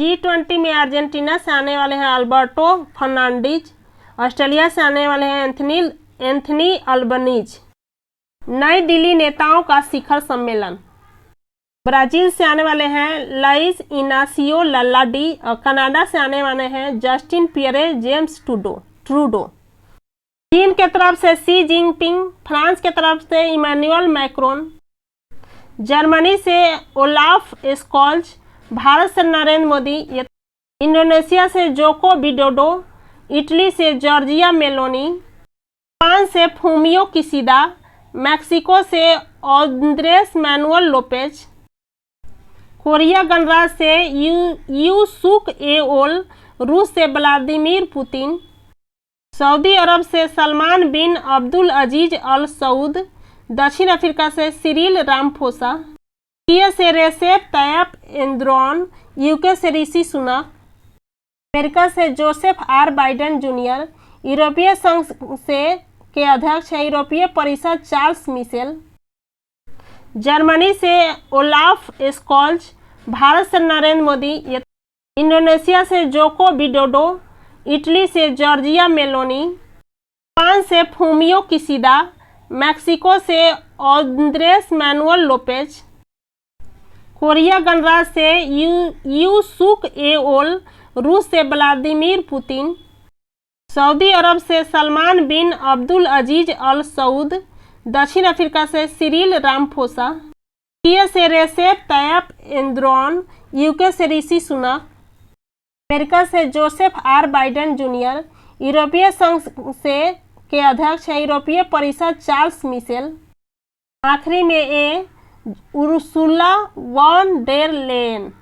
G20 में Argentina से आने वाले हैं अल्बर्टो फर्नांडीज, ऑस्ट्रेलिया से आने वाले हैं एंथनी अल्बनीज। नई दिल्ली नेताओं का शिखर सम्मेलन। ब्राजील से आने वाले हैं लुइस इनासियो लुला डी और कनाडा से आने वाले हैं जस्टिन पियरे जेम्स ट्रूडो। चीन के तरफ से शी जिनपिंग, फ्रांस के तरफ से इमैनुअल मैक्रोन, जर्मनी से ओलाफ स्कॉल्ज, भारत से नरेंद्र मोदी, इंडोनेशिया से जोको विडोडो, इटली से जॉर्जिया मेलोनी, जापान से फूमियो किशिदा, मैक्सिको से आंद्रेस मैनुअल लोपेज, कोरिया गणराज्य से यू सुक एओल, रूस से व्लादिमीर पुतिन, सऊदी अरब से सलमान बिन अब्दुल अजीज अल सऊद, दक्षिण अफ्रीका से सिरिल रामफोसा, तुर्की से रेसेप तैयप एर्दोगान, यूके से ऋषि सुनक, अमेरिका से जोसेफ आर बाइडेन जूनियर, यूरोपीय संघ के अध्यक्ष हैं यूरोपीय परिषद चार्ल्स मिशेल, जर्मनी से ओलाफ स्कॉल्ज, भारत से नरेंद्र मोदी, इंडोनेशिया से जोको विडोडो, इटली से जॉर्जिया मेलोनी, जापान से फूमियो किशिदा, मैक्सिको से आंद्रेस मैनुअल लोपेज, कोरिया गणराज्य से यू सुक एओल, रूस से व्लादिमीर पुतिन, सऊदी अरब से सलमान बिन अब्दुल अजीज अल सऊद, दक्षिण अफ्रीका से सिरिल रामफोसा, तुर्की से रेसेप तैयप एर्दोगान, यूके से ऋषि सुनक, अमेरिका से जोसेफ आर बाइडेन जूनियर, यूरोपीय संघ के अध्यक्ष हैं यूरोपीय परिषद चार्ल्स मिशेल, आखिरी में उर्सुला वॉन डेर लेयन।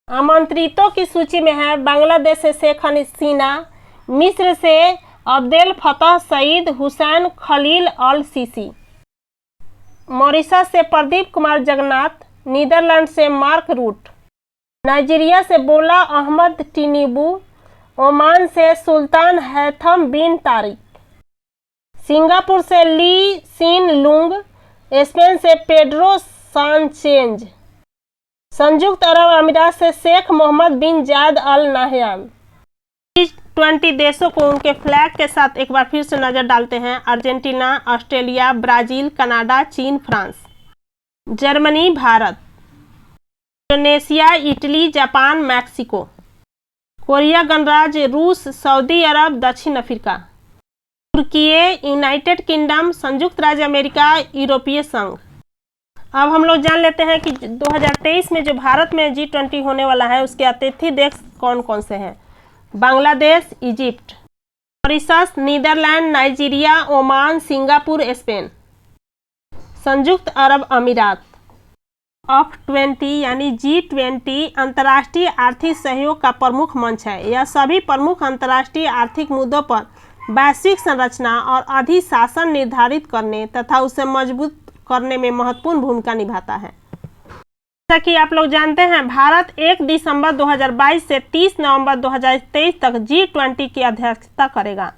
आमंत्रितों की सूची में है बांग्लादेश से शेख हसीना, मिस्र से अब्देल फतह सईद हुसैन खलील अल सीसी, मॉरिशस से प्रदीप कुमार जगन्नाथ, नीदरलैंड से मार्क रूट, नाइजीरिया से बोला अहमद टिनिबू, ओमान से सुल्तान हैथम बिन तारिक, सिंगापुर से ली सीन लुंग, स्पेन से पेड्रो सांचेज, संयुक्त अरब अमीरात से शेख मोहम्मद बिन जायद अल नाहयान। G20 देशों को उनके फ्लैग के साथ एक बार फिर से नजर डालते हैं। अर्जेंटीना, ऑस्ट्रेलिया, ब्राजील, कनाडा, चीन, France, Germany, Bharat, Indonesia, Italy, Japan, Mexico, Korea गणराज्य, रूस, सऊदी अरब, दक्षिण अफ्रीका, तुर्की, यूनाइटेड किंगडम, संयुक्त राज्य अमेरिका, यूरोपीय संघ। अब हम लोग जान लेते हैं कि 2023 में जो भारत में G20 होने वाला है उसके अतिथि देश कौन कौन से हैं। Bangladesh, Egypt, Mauritius, Netherlands, Nigeria, Oman, Singapore, Spain, संयुक्त अरब अमीरात। ऑफ 20 यानी G20 अंतर्राष्ट्रीय आर्थिक सहयोग का प्रमुख मंच है। यह सभी प्रमुख अंतर्राष्ट्रीय आर्थिक मुद्दों पर वैश्विक संरचना और अधिशासन निर्धारित करने तथा उसे मजबूत करने में महत्वपूर्ण भूमिका निभाता है। जैसा कि आप लोग जानते हैं, भारत 1 दिसंबर 2022 से 30 नवंबर 2023 तक G20 की अध्यक्षता करेगा।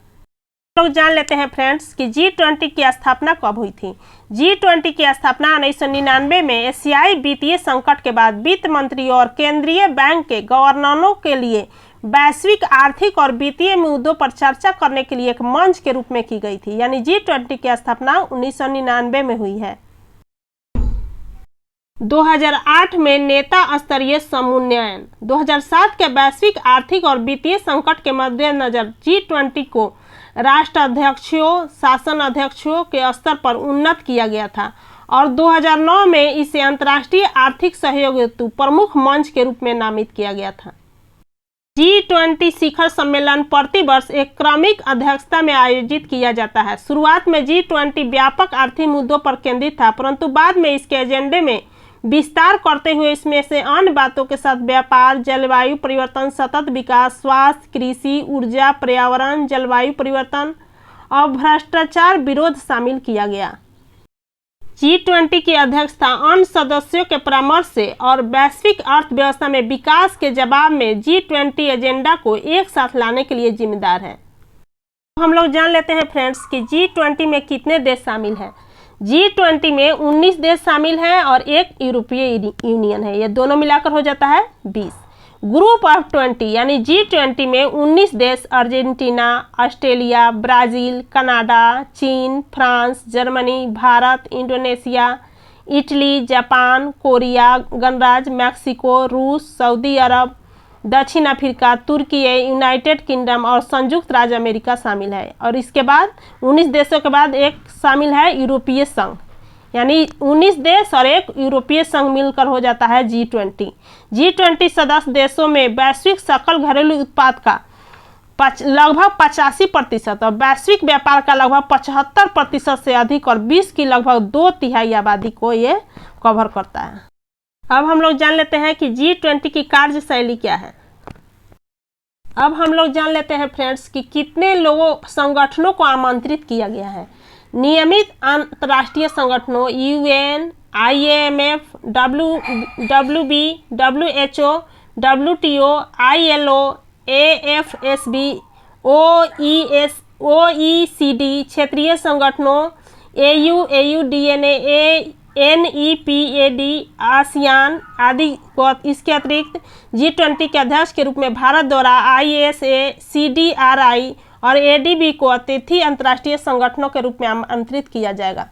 लोग जान लेते हैं फ्रेंड्स कि G20 की स्थापना कब हुई थी। G20 की स्थापना 1999 में एशियाई वित्तीय संकट के बाद वित्त मंत्रियों और केंद्रीय बैंक के गवर्नरों के लिए वैश्विक आर्थिक और वित्तीय मुद्दों पर चर्चा करने के लिए एक मंच के रूप में की गई थी। यानी G20 की स्थापना 1999 में हुई है। 2008 में नेता स्तरीय समन्वयन। 2007 के वैश्विक आर्थिक और वित्तीय संकट के मद्देनजर G20 को राष्ट्राध्यक्षों, शासन अध्यक्षों के स्तर पर उन्नत किया गया था और 2009 में इसे अंतर्राष्ट्रीय आर्थिक सहयोग हेतु प्रमुख मंच के रूप में नामित किया गया था। G20 शिखर सम्मेलन प्रतिवर्ष एक क्रमिक अध्यक्षता में आयोजित किया जाता है। शुरुआत में G20 व्यापक आर्थिक मुद्दों पर केंद्रित था, परंतु बाद में इसके एजेंडे में विस्तार करते हुए इसमें से अन्य बातों के साथ व्यापार, जलवायु परिवर्तन, सतत विकास, स्वास्थ्य, कृषि, ऊर्जा, पर्यावरण, जलवायु परिवर्तन और भ्रष्टाचार विरोध शामिल किया गया। G20 की अध्यक्षता अन्य सदस्यों के परामर्श से और वैश्विक अर्थव्यवस्था में विकास के जवाब में G20 एजेंडा को एक साथ लाने के लिए जिम्मेदार है। हम लोग जान लेते हैं फ्रेंड्स कि G20 में कितने देश शामिल हैं। G20 में 19 देश शामिल हैं और एक यूरोपीय यूनियन है। ये दोनों मिलाकर हो जाता है 20। ग्रुप ऑफ 20 यानी G20 में 19 देश अर्जेंटीना, ऑस्ट्रेलिया, ब्राज़ील, कनाडा, चीन, France, Germany, Bharat, Indonesia, Italy, Japan, Korea गणराज्य, मैक्सिको, रूस, सऊदी अरब, दक्षिण अफ्रीका, तुर्की, यूनाइटेड किंगडम और संयुक्त राज्य अमेरिका शामिल है। और इसके बाद 19 देशों के बाद एक शामिल है यूरोपीय संघ, यानी 19 देश और एक यूरोपीय संघ मिलकर हो जाता है G20। G20 सदस्य देशों में वैश्विक सकल घरेलू उत्पाद का लगभग 85% और वैश्विक व्यापार का लगभग 75% से अधिक और 20 की लगभग 2/3 आबादी को ये कवर करता है। अब हम लोग जान लेते हैं कि G20 की कार्यशैली क्या है। अब हम लोग जान लेते हैं फ्रेंड्स कि कितने लोगों संगठनों को आमंत्रित किया गया है। नियमित अंतर्राष्ट्रीय संगठनों UN, IMF, WB, WHO, WTO, ILO, AFSB, OECD, क्षेत्रीय संगठनों AUDNA, NEPAD, आसियान आदि को इसके अतिरिक्त G20 के अध्यक्ष के रूप में भारत द्वारा ISA, CDRI और ADB को अतिथि अंतर्राष्ट्रीय संगठनों के रूप में आमंत्रित किया जाएगा।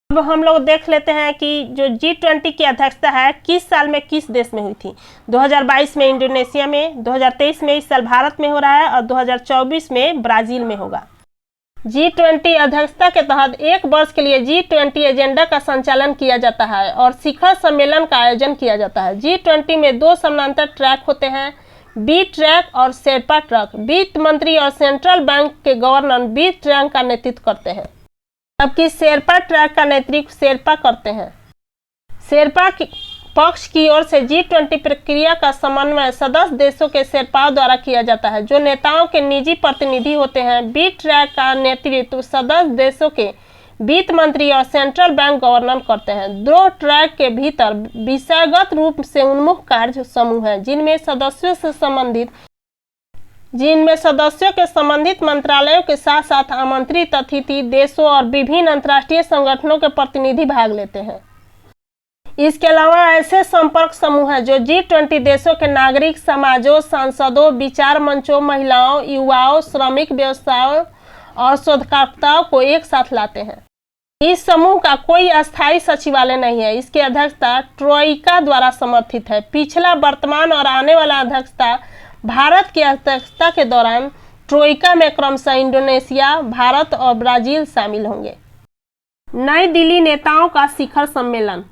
अब हम लोग देख लेते हैं कि जो G20 की अध्यक्षता है किस साल में किस देश में हुई थी। 2022 में इंडोनेशिया में, 2023 में इस साल भारत में हो रहा है और 2024 में ब्राज़ील में होगा। G20 अध्यक्षता के तहत एक वर्ष के लिए G20 एजेंडा का संचालन किया जाता है और शिखर सम्मेलन का आयोजन किया जाता है। G20 में 2 समानांतर ट्रैक होते हैं, बी ट्रैक और शेरपा ट्रैक। वित्त मंत्री और सेंट्रल बैंक के गवर्नर बी ट्रैक का नेतृत्व करते हैं, जबकि शेरपा ट्रैक का नेतृत्व शेरपा करते हैं। शेरपा पक्ष की ओर से G20 प्रक्रिया का समन्वय सदस्य देशों के शेरपाओं द्वारा किया जाता है, जो नेताओं के निजी प्रतिनिधि होते हैं। बी ट्रैक का नेतृत्व सदस्य देशों के वित्त मंत्री और सेंट्रल बैंक गवर्नर करते हैं। 2 ट्रैक के भीतर विषयगत रूप से उन्मुख कार्य समूह हैं, जिनमें सदस्यों के संबंधित मंत्रालयों के साथ साथ आमंत्रित अतिथि देशों और विभिन्न अंतर्राष्ट्रीय संगठनों के प्रतिनिधि भाग लेते हैं। इसके अलावा ऐसे संपर्क समूह हैं जो G20 देशों के नागरिक समाजों, सांसदों, विचार मंचों, महिलाओं, युवाओं, श्रमिक व्यवसायों और शोधकर्ताओं को एक साथ लाते हैं। इस समूह का कोई अस्थायी सचिवालय नहीं है। इसकी अध्यक्षता ट्रोइका द्वारा समर्थित है। पिछला, वर्तमान और आने वाला अध्यक्षता भारत की अध्यक्षता के दौरान ट्रोइका में क्रमशः इंडोनेशिया, भारत और ब्राज़ील शामिल होंगे। नई दिल्ली नेताओं का शिखर सम्मेलन।